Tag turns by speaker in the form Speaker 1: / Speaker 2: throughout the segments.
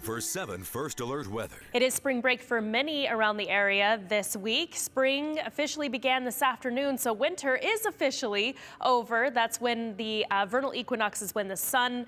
Speaker 1: 24/7 First Alert weather.
Speaker 2: It is spring break for many around the area this week. Spring officially began this afternoon, so winter is officially over. That's when the vernal equinox is when the sun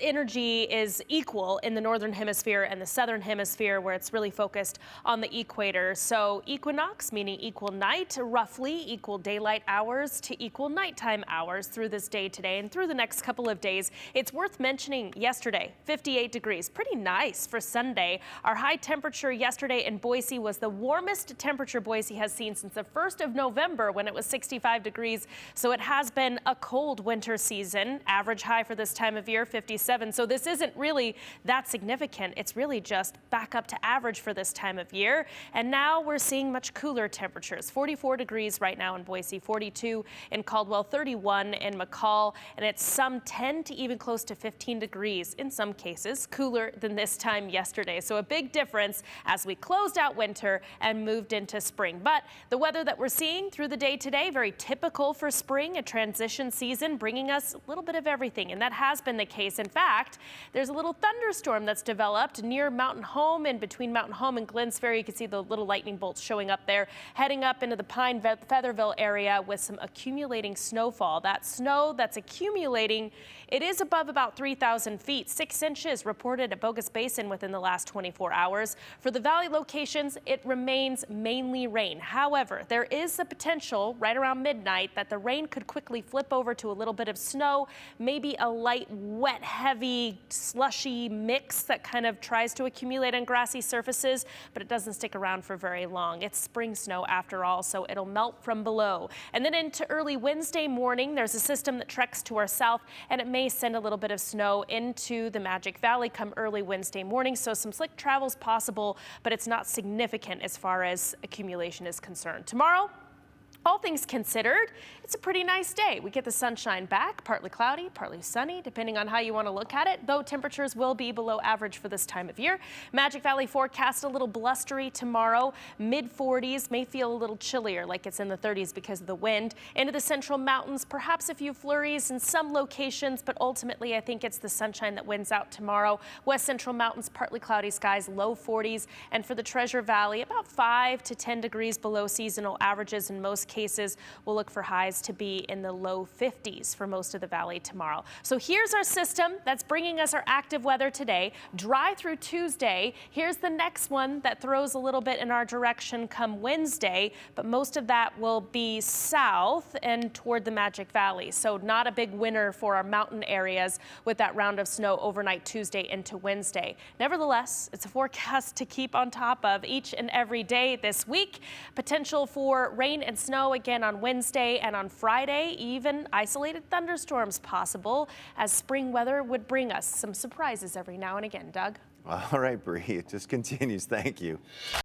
Speaker 2: energy is equal in the northern hemisphere and the southern hemisphere, where it's really focused on the equator. So equinox, meaning equal night, roughly equal daylight hours to equal nighttime hours through this day today and through the next couple of days. It's worth mentioning yesterday, 58 degrees, pretty nice for Sunday. Our high temperature yesterday in Boise was the warmest temperature Boise has seen since the 1st of November when it was 65 degrees. So it has been a cold winter season. Average high for this time of year, 57. So this isn't really that significant. It's really just back up to average for this time of year. And now we're seeing much cooler temperatures. 44 degrees right now in Boise, 42 in Caldwell, 31 in McCall, and it's some 10 to even close to 15 degrees in some cases, cooler than this time yesterday. So a big difference as we closed out winter and moved into spring. But the weather that we're seeing through the day today, very typical for spring, a transition season, bringing us a little bit of everything. And that has been the case. In fact, there's a little thunderstorm that's developed near Mountain Home and between Mountain Home and Glenns Ferry. You can see the little lightning bolts showing up there, heading up into the Pine Featherville area with some accumulating snowfall. That snow that's accumulating, it is above about 3,000 feet, 6 inches reported at Bogus Basin within the last 24 hours. For the valley locations, it remains mainly rain. However, there is a potential right around midnight that the rain could quickly flip over to a little bit of snow, maybe a light, wet, heavy, slushy mix that kind of tries to accumulate on grassy surfaces, but it doesn't stick around for very long. It's spring snow after all, so it'll melt from below. And then into early Wednesday morning, there's a system that treks to our south, and it may send a little bit of snow into the Magic Valley come early Wednesday morning. So some slick travel is possible, but it's not significant as far as accumulation is concerned. Tomorrow, all things considered, it's a pretty nice day. We get the sunshine back, partly cloudy, partly sunny, depending on how you want to look at it, though temperatures will be below average for this time of year. Magic Valley forecast a little blustery tomorrow, mid-40s, may feel a little chillier, like it's in the 30s because of the wind. Into the central mountains, perhaps a few flurries in some locations, but ultimately I think it's the sunshine that wins out tomorrow. West central mountains, partly cloudy skies, low 40s, and for the Treasure Valley, about 5 to 10 degrees below seasonal averages in most cases. We'll look for highs to be in the low 50s for most of the valley tomorrow. So here's our system that's bringing us our active weather today. Dry through Tuesday. Here's the next one that throws a little bit in our direction come Wednesday, but most of that will be south and toward the Magic Valley. So not a big winner for our mountain areas with that round of snow overnight Tuesday into Wednesday. Nevertheless, it's a forecast to keep on top of each and every day this week. Potential for rain and snow again on Wednesday and on Friday, even isolated thunderstorms possible, as spring weather would bring us some surprises every now and again. Doug?
Speaker 3: All right, Bree, it just continues. Thank you.